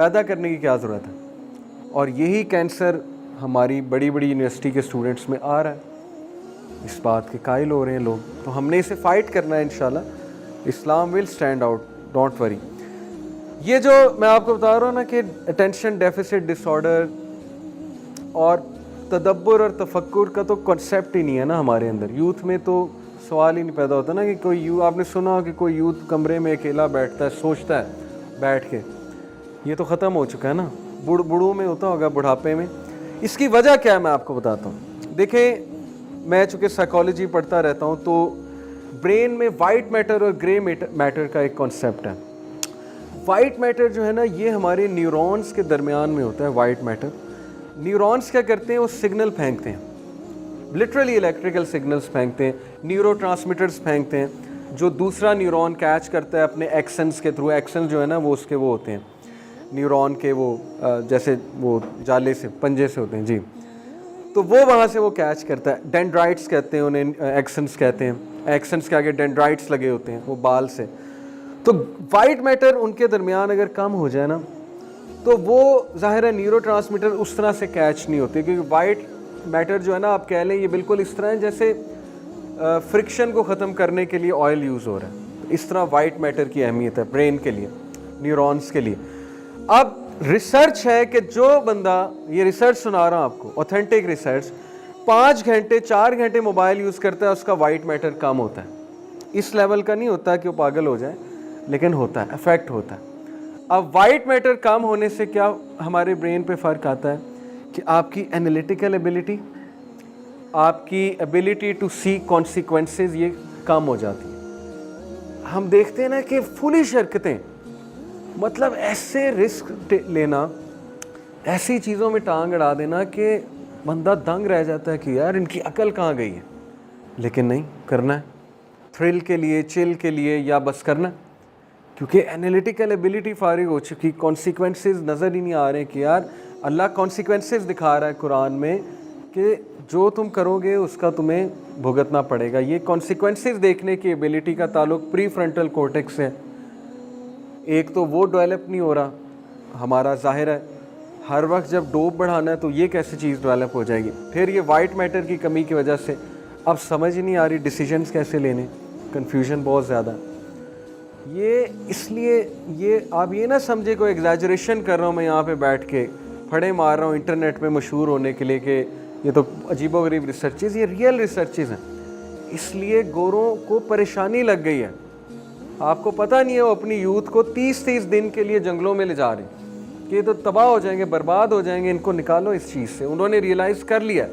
پیدا کرنے کی کیا ضرورت ہے؟ اور یہی کینسر ہماری بڑی بڑی یونیورسٹی کے اسٹوڈنٹس میں آ رہا ہے، اس بات کے قائل ہو رہے ہیں لوگ. تو ہم نے اسے فائٹ کرنا ہے انشاءاللہ. Islam will stand out, don't worry. یہ جو میں آپ کو بتا رہا ہوں نا کہ اٹینشن ڈیفیسٹ ڈس آرڈر اور تدبر اور تفکر کا تو کنسیپٹ ہی نہیں ہے نا ہمارے اندر. یوتھ میں تو سوال ہی نہیں پیدا ہوتا نا کہ کوئی آپ نے سنا ہو کہ کوئی یوتھ کمرے میں اکیلا بیٹھتا ہے سوچتا ہے بیٹھ کے. یہ تو ختم ہو چکا ہے نا. بوڑھوں میں ہوتا ہوگا، بڑھاپے میں. اس کی وجہ کیا ہے میں آپ کو بتاتا ہوں. دیکھیں، میں چونکہ سائیکالوجی پڑھتا رہتا ہوں تو برین میں وائٹ میٹر اور گرے میٹر کا ایک کانسیپٹ ہے. وائٹ میٹر جو ہے نا یہ ہمارے نیورونز کے درمیان میں ہوتا ہے. وائٹ میٹر نیورونز کیا کرتے ہیں؟ وہ سگنل پھینکتے ہیں، لٹرلی الیکٹریکل سگنلز پھینکتے ہیں، نیورو ٹرانسمیٹرز پھینکتے ہیں جو دوسرا نیورون کیچ کرتا ہے اپنے ایکسنز کے تھرو. ایکسنز جو ہے نا وہ اس کے وہ ہوتے ہیں نیورون کے، وہ جیسے وہ جالے سے پنجے سے ہوتے ہیں جی. تو وہ وہاں سے وہ کیچ کرتا ہے. ڈینڈرائٹس کہتے ہیں انہیں، ایکسنز کہتے ہیں. ایکسنز کے آگے ڈینڈرائٹس لگے ہوتے ہیں وہ بال سے. تو وائٹ میٹر ان کے درمیان اگر کم ہو جائے نا تو وہ ظاہر ہے نیورو ٹرانسمیٹر اس طرح سے کیچ نہیں ہوتے. کیونکہ وائٹ میٹر جو ہے نا آپ کہہ لیں یہ بالکل اس طرح ہے جیسے فرکشن کو ختم کرنے کے لیے آئل یوز ہو رہا ہے. اس طرح وائٹ میٹر کی اہمیت ہے برین کے لیے، نیورونز کے لیے. اب ریسرچ ہے کہ جو بندہ، یہ ریسرچ سنا رہا ہوں آپ کو، اوتھینٹک ریسرچ، 5 گھنٹے 4 گھنٹے موبائل یوز کرتا ہے اس کا وائٹ میٹر کم ہوتا ہے. اس لیول کا نہیں ہوتا کہ وہ پاگل ہو جائے، لیکن ہوتا ہے، افیکٹ ہوتا ہے. اب وائٹ میٹر کم ہونے سے کیا ہمارے برین پہ فرق آتا ہے کہ آپ کی انالیٹیکل ایبلٹی، آپ کی ایبلٹی ٹو سی کانسیکوینسز یہ کم ہو جاتی ہے. ہم دیکھتے ہیں نا کہ فولیش حرکتیں، مطلب ایسے رسک لینا، ایسی چیزوں میں ٹانگ اڑا دینا کہ بندہ دنگ رہ جاتا ہے کہ یار ان کی عقل کہاں گئی ہے. لیکن نہیں، کرنا ہے تھرل کے لیے، چل کے لیے، یا بس کرنا ہے. کیونکہ انالیٹیکل ایبلٹی فارغ ہو چکی، کانسیکوینسز نظر ہی نہیں آ رہے کہ یار اللہ کانسیکوینسز دکھا رہا ہے قرآن میں کہ جو تم کرو گے اس کا تمہیں بھگتنا پڑے گا. یہ کانسیکوینسز دیکھنے کی ایبلٹی کا تعلق پری فرنٹل کورٹیکس سے. ایک تو وہ ڈیولپ نہیں ہو رہا ہمارا، ظاہر ہے ہر وقت جب ڈوپ بڑھانا ہے تو یہ کیسی چیز ڈیولپ ہو جائے گی. پھر یہ وائٹ میٹر کی کمی کی وجہ سے اب سمجھ ہی نہیں آ رہی ڈیسیجنز کیسے لینے، کنفیوژن بہت زیادہ. یہ اس لیے یہ آپ یہ نہ سمجھے کوئی ایگزیجریشن کر رہا ہوں میں یہاں پہ بیٹھ کے پھڑے مار رہا ہوں انٹرنیٹ پہ مشہور ہونے کے لیے کہ یہ تو عجیب و غریب ریسرچز. یہ ریئل ریسرچز ہیں. اس لیے گوروں کو پریشانی لگ گئی ہے. آپ کو پتہ نہیں ہے وہ اپنی یوتھ کو 30 دن کے لیے جنگلوں میں لے جا رہے ہیں کہ یہ تو تباہ ہو جائیں گے، برباد ہو جائیں گے، ان کو نکالو اس چیز سے. انہوں نے ریئلائز کر لیا.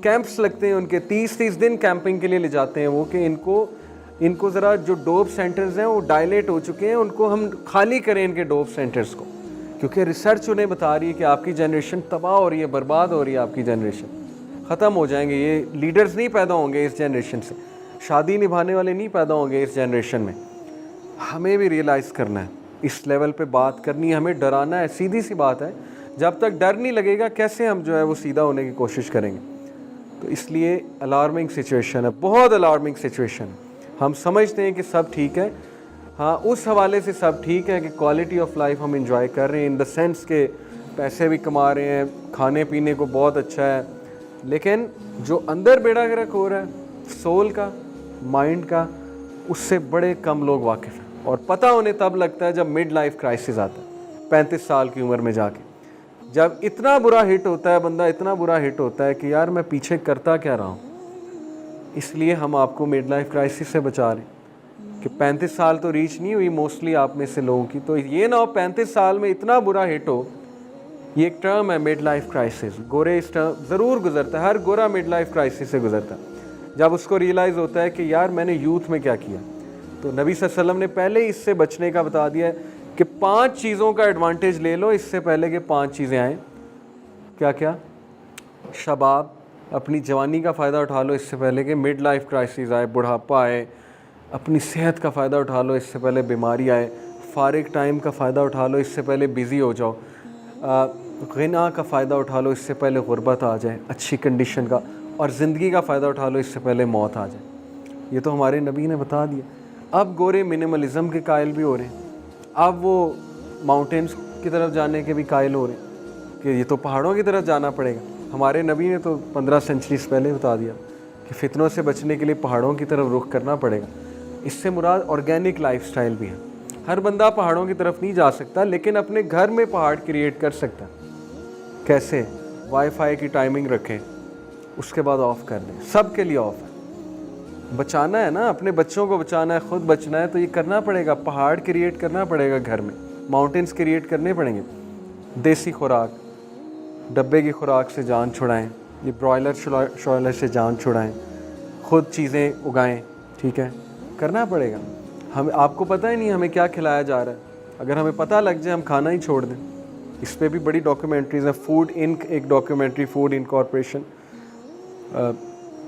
کیمپس لگتے ہیں ان کے، 30 دن کیمپنگ کے لیے لے جاتے ہیں وہ کہ ان کو ذرا جو ڈوپ سینٹرز ہیں وہ ڈائلیٹ ہو چکے ہیں، ان کو ہم خالی کریں ان کے ڈوپ سینٹرز کو. کیونکہ ریسرچ انہیں بتا رہی ہے کہ آپ کی جنریشن تباہ ہو رہی ہے، برباد ہو رہی ہے. آپ کی جنریشن ختم ہو جائیں گے. یہ لیڈرز نہیں پیدا ہوں گے اس جنریشن سے، شادی نبھانے والے نہیں پیدا ہوں گے اس جنریشن میں. ہمیں بھی ریئلائز کرنا ہے، اس لیول پہ بات کرنی ہے، ہمیں ڈرانا ہے. سیدھی سی بات ہے، جب تک ڈر نہیں لگے گا کیسے ہم جو ہے وہ سیدھا ہونے کی کوشش کریں گے. تو اس لیے الارمنگ سچویشن ہے، بہت الارمنگ سچویشن ہے. ہم سمجھتے ہیں کہ سب ٹھیک ہے، ہاں اس حوالے سے سب ٹھیک ہے کہ کوالٹی آف لائف ہم انجوائے کر رہے ہیں ان دا سینس کہ پیسے بھی کما رہے ہیں، کھانے پینے کو بہت اچھا ہے. لیکن جو اندر بیڑا گرک ہو رہا ہے سول کا، مائنڈ کا، اس سے بڑے کم لوگ واقف ہیں. اور پتہ انہیں تب لگتا ہے جب مڈ لائف کرائسس آتا ہے 35 سال کی عمر میں جا کے، جب اتنا برا ہٹ ہوتا ہے بندہ، اتنا برا ہٹ ہوتا ہے کہ یار میں پیچھے کرتا کیا رہا ہوں. اس لیے ہم آپ کو مڈ لائف کرائسس سے بچا رہے ہیں کہ 35 سال تو ریچ نہیں ہوئی موسٹلی آپ میں سے لوگوں کی. تو یہ نہ ہو 35 سال میں اتنا برا ہٹ ہو. یہ ایک ٹرم ہے مڈ لائف کرائسس. گورے اس ٹرم ضرور گزرتا ہے، ہر گورا مڈ لائف کرائسس سے گزرتا ہے جب اس کو ریئلائز ہوتا ہے کہ یار میں نے یوتھ میں کیا کیا. تو نبی صلی اللہ علیہ وسلم نے پہلے ہی اس سے بچنے کا بتا دیا ہے کہ 5 چیزوں کا ایڈوانٹیج لے لو اس سے پہلے کہ 5 چیزیں آئیں. کیا کیا؟ شباب، اپنی جوانی کا فائدہ اٹھا لو اس سے پہلے کہ مڈ لائف کرائسس آئے، بڑھاپا آئے. اپنی صحت کا فائدہ اٹھا لو اس سے پہلے بیماری آئے. فارغ ٹائم کا فائدہ اٹھا لو اس سے پہلے بیزی ہو جاؤ. غنا کا فائدہ اٹھا لو اس سے پہلے غربت آ جائے، اچھی کنڈیشن کا. اور زندگی کا فائدہ اٹھا لو اس سے پہلے موت آ جائے. یہ تو ہمارے نبی نے بتا دیا. اب گورے منیملزم کے قائل بھی ہو رہے ہیں. اب وہ ماؤنٹینز کی طرف جانے کے بھی قائل ہو رہے ہیں کہ یہ تو پہاڑوں کی طرف جانا پڑے گا. ہمارے نبی نے تو 15 سینچری سے پہلے بتا دیا کہ فتنوں سے بچنے کے لیے پہاڑوں کی طرف رخ کرنا پڑے گا. اس سے مراد آرگینک لائف سٹائل بھی ہے. ہر بندہ پہاڑوں کی طرف نہیں جا سکتا لیکن اپنے گھر میں پہاڑ کریٹ کر سکتا. کیسے؟ وائی فائی کی ٹائمنگ رکھیں, اس کے بعد آف کر دیں. سب کے لیے آف ہے. بچانا ہے نا, اپنے بچوں کو بچانا ہے, خود بچنا ہے, تو یہ کرنا پڑے گا. پہاڑ کریٹ کرنا پڑے گا گھر میں, ماؤنٹینس کریٹ کرنے پڑیں گے. دیسی خوراک, ڈبے کی خوراک سے جان چھڑائیں, یہ برائلر شوائلر سے جان چھڑائیں, خود چیزیں اگائیں. ٹھیک ہے, کرنا پڑے گا. آپ کو پتہ ہی نہیں ہمیں کیا کھلایا جا رہا ہے. اگر ہمیں پتہ لگ جائے ہم کھانا ہی چھوڑ دیں. اس پہ بھی بڑی ڈاکیومنٹریز ہیں. فوڈ انک ایک ڈاکیومنٹری, فوڈ انکارپوریشن.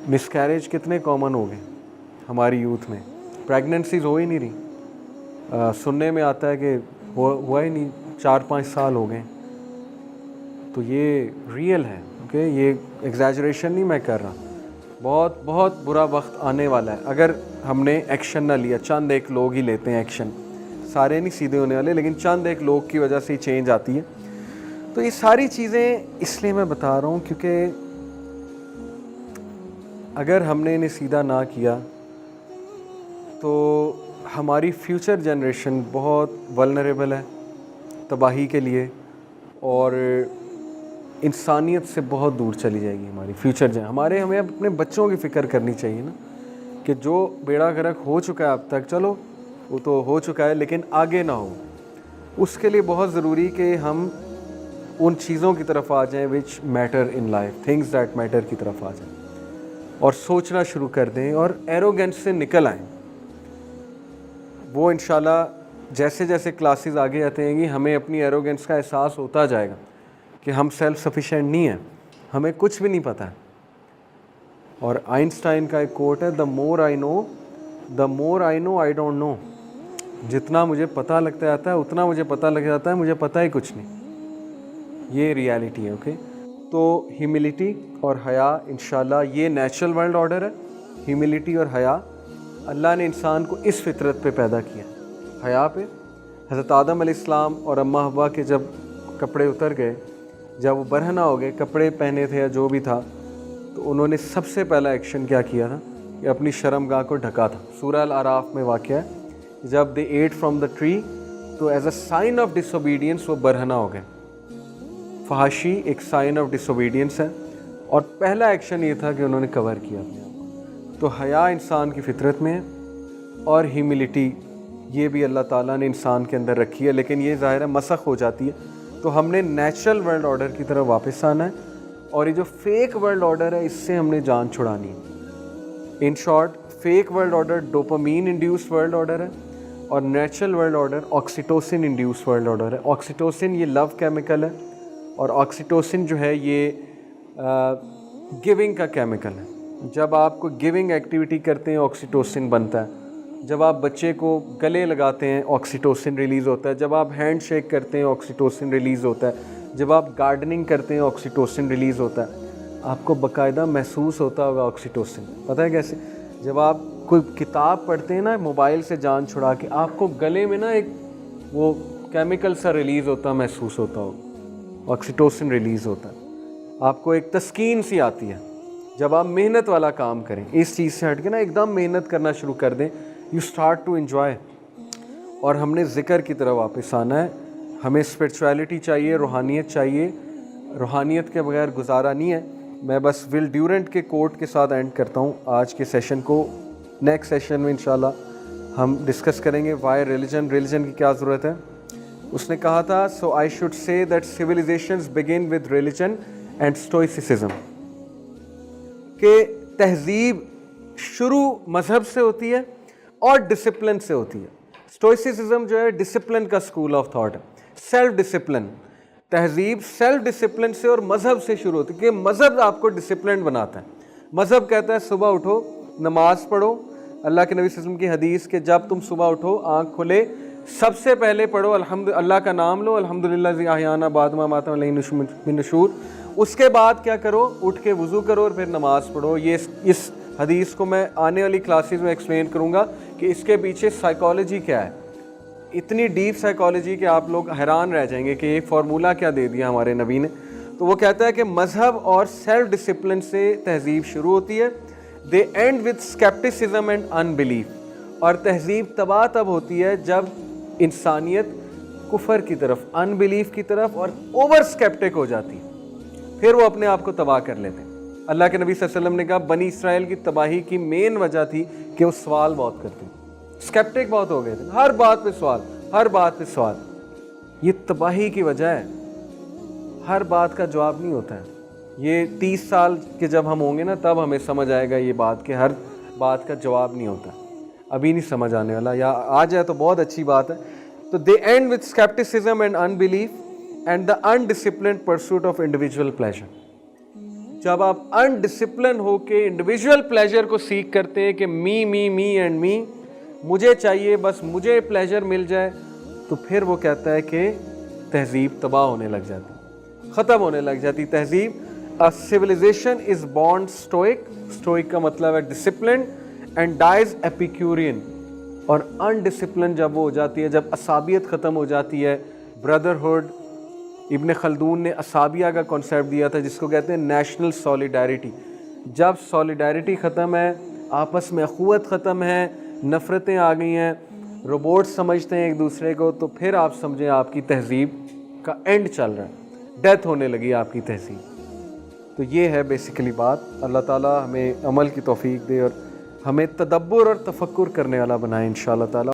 مسکیریج کتنے کامن ہو گئے ہماری یوتھ میں, پریگننسیز ہو ہی نہیں رہی. سننے میں آتا ہے کہ ہوا ہی نہیں, 4-5 سال ہو گئے. تو یہ ریئل ہے. اوکے, یہ ایگزیجریشن نہیں میں کر رہا. بہت بہت برا وقت آنے والا ہے اگر ہم نے ایکشن نہ لیا. چند ایک لوگ ہی لیتے ہیں ایکشن, سارے نہیں سیدھے ہونے والے, لیکن چند ایک لوگ کی وجہ سے ہی چینج آتی ہے. تو یہ ساری چیزیں اس لیے میں بتا رہا ہوں کیونکہ اگر ہم نے انہیں سیدھا نہ کیا تو ہماری فیوچر جنریشن بہت ولنریبل ہے تباہی کے لیے, اور انسانیت سے بہت دور چلی جائے گی ہماری فیوچر. ہمیں اپنے بچوں کی فکر کرنی چاہیے نا, کہ جو بیڑا غرق ہو چکا ہے اب تک, چلو وہ تو ہو چکا ہے, لیکن آگے نہ ہو. اس کے لیے بہت ضروری کہ ہم ان چیزوں کی طرف آ جائیں which matter in life, things that matter کی طرف آ جائیں, اور سوچنا شروع کر دیں, اور ایروگینس سے نکل آئیں. وہ انشاءاللہ جیسے جیسے کلاسز آگے آتے ہیں گی ہمیں اپنی ایروگینس کا احساس ہوتا جائے گا کہ ہم سیلف سفیشینٹ نہیں ہیں, ہمیں کچھ بھی نہیں پتہ ہے. اور آئنسٹائن کا ایک کوٹ ہے, the more I know I don't know. جتنا مجھے پتہ لگتا جاتا ہے اتنا مجھے پتہ لگ جاتا ہے مجھے پتہ ہی کچھ نہیں. یہ ریالٹی ہے. اوکے, تو ہیوملٹی اور حیا انشاءاللہ یہ نیچرل ورلڈ آرڈر ہے. ہیوملٹی اور حیا, اللہ نے انسان کو اس فطرت پہ پیدا کیا, حیا پہ. حضرت آدم علیہ السلام اور اماں حوا کے جب کپڑے اتر گئے, جب وہ برہنہ ہو گئے, کپڑے پہنے تھے یا جو بھی تھا, تو انہوں نے سب سے پہلا ایکشن کیا کیا تھا کہ اپنی شرمگاہ کو ڈھکا تھا. سورہ الاعراف میں واقعہ ہے, جب they ate from the tree تو ایز اے سائن آف ڈس اوبیڈینس وہ برہنہ ہو گئے. فحاشی ایک سائن آف ڈس اوبیڈینس ہے, اور پہلا ایکشن یہ تھا کہ انہوں نے کور کیا اپنے آپ کو. تو حیا انسان کی فطرت میں ہے, اور ہیوملٹی یہ بھی اللہ تعالیٰ نے انسان کے اندر رکھی ہے, لیکن یہ ظاہر ہے مسخ ہو جاتی ہے. تو ہم نے نیچرل ورلڈ آرڈر کی طرف واپس آنا ہے, اور یہ جو فیک ورلڈ آرڈر ہے اس سے ہم نے جان چھڑانی ہے. In short, fake world order dopamine induce world order ہے, اور natural world order oxytocin induce world order ہے. آکسیٹوسن یہ لو کیمیکل ہے, اور آکسیٹوسن جو ہے یہ گیونگ کا کیمیکل ہے. جب آپ کو گیونگ ایکٹیویٹی کرتے ہیں آکسیٹوسن بنتا ہے. جب آپ بچے کو گلے لگاتے ہیں آکسیٹوسن ریلیز ہوتا ہے. جب آپ ہینڈ شیک کرتے ہیں آکسیٹوسن ریلیز ہوتا ہے. جب آپ گارڈننگ کرتے ہیں آکسیٹوسن ریلیز ہوتا ہے. آپ کو باقاعدہ محسوس ہوتا ہوگا آکسیٹوسن. پتہ ہے کیسے؟ جب آپ کوئی کتاب پڑھتے ہیں نا موبائل سے جان چھڑا کے, آپ کو گلے میں نا ایک وہ کیمیکل سا ریلیز ہوتا محسوس ہوتا ہوگا, آکسیٹوسن ریلیز ہوتا ہے. آپ کو ایک تسکین سی آتی ہے جب آپ محنت والا کام کریں. اس چیز سے ہٹ کے نا ایک دم محنت کرنا شروع کر دیں, یو اسٹارٹ ٹو انجوائے. اور ہم نے ذکر کی طرف واپس آنا ہے. ہمیں اسپرچویلٹی چاہیے, روحانیت چاہیے. روحانیت کے بغیر گزارا نہیں ہے. میں بس ول ڈیورنٹ کے کوٹ کے ساتھ اینڈ کرتا ہوں آج کے سیشن کو. نیکسٹ سیشن میں انشاءاللہ ہم ڈسکس کریں گے وائی ریلیجن کی کیا ضرورت ہے. اس نے کہا تھا, so I should say that civilisations begin with religion and stoicism, کہ تہذیب شروع مذہب سے ہوتی ہے اور ڈسپلن سے ہوتی ہے. اسٹوئسسزم جو ہے ڈسپلن کا اسکول آف تھاٹ ہے, سیلف ڈسپلن. تہذیب سیلف ڈسپلن سے اور مذہب سے شروع ہوتی ہے, کہ مذہب آپ کو ڈسپلن بناتا ہے. مذہب کہتا ہے صبح اٹھو, نماز پڑھو. اللہ کے نبی صلی اللہ علیہ وسلم کی حدیث کہ جب تم صبح اٹھو, آنکھ کھلے, سب سے پہلے پڑھو اللہ کا نام لو, الحمدللہ ذی احیانا بعد ما اماتنا و الیہ النشور. اس کے بعد کیا کرو, اٹھ کے وضو کرو اور پھر نماز پڑھو. یہ اس حدیث کو میں آنے والی کلاسز میں ایکسپلین کروں گا کہ اس کے پیچھے سائیکالوجی کیا ہے. اتنی ڈیپ سائیکالوجی کہ آپ لوگ حیران رہ جائیں گے کہ ایک فارمولہ کیا دے دیا ہمارے نبی نے. تو وہ کہتا ہے کہ مذہب اور سیلف ڈسپلن سے تہذیب شروع ہوتی ہے. They end with scepticism and unbelief. اور تہذیب تباہ تب ہوتی ہے جب انسانیت کفر کی طرف, ان بلیف کی طرف اور اوور اسکیپٹک ہو جاتی ہے, پھر وہ اپنے آپ کو تباہ کر لیتے ہیں. اللہ کے نبی صلی اللہ علیہ وسلم نے کہا بنی اسرائیل کی تباہی کی مین وجہ تھی کہ وہ سوال بہت کرتے ہیں, اسکیپٹک بہت ہو گئے تھے, ہر بات پہ سوال, ہر بات پہ سوال. یہ تباہی کی وجہ ہے, ہر بات کا جواب نہیں ہوتا ہے. یہ 30 سال کے جب ہم ہوں گے نا تب ہمیں سمجھ آئے گا یہ بات کہ ہر بات کا جواب نہیں ہوتا, ابھی نہیں سمجھ آنے والا, یا آ جائے تو بہت اچھی بات ہے. تو they end with scepticism and unbelief and the undisciplined pursuit of individual pleasure. جب آپ انڈسپلن ہو کے انڈیویجول پلیجر کو سیکھ کرتے ہیں کہ می می می اینڈ می, مجھے چاہیے بس مجھے پلیجر مل جائے, تو پھر وہ کہتا ہے کہ تہذیب تباہ ہونے لگ جاتی, ختم ہونے لگ جاتی تہذیب. A civilization is born stoic, stoic کا مطلب ہے disciplined, and dies epicurean. اور undisciplined جب وہ ہو جاتی ہے, جب عصابیت ختم ہو جاتی ہے, brotherhood. ابن خلدون نے عصابیہ کا کنسیپٹ دیا تھا جس کو کہتے ہیں نیشنل سولیڈیرٹی. جب سولیڈیرٹی ختم ہے, آپس میں اخوت ختم ہے, نفرتیں آ گئی ہیں, روبوٹ سمجھتے ہیں ایک دوسرے کو, تو پھر آپ سمجھیں آپ کی تہذیب کا اینڈ چل رہا ہے, ڈیتھ ہونے لگی آپ کی تہذیب. تو یہ ہے بیسیکلی بات. اللہ تعالیٰ ہمیں عمل کی توفیق دے اور ہمیں تدبر اور تفکر کرنے والا بنائے انشاءاللہ تعالیٰ.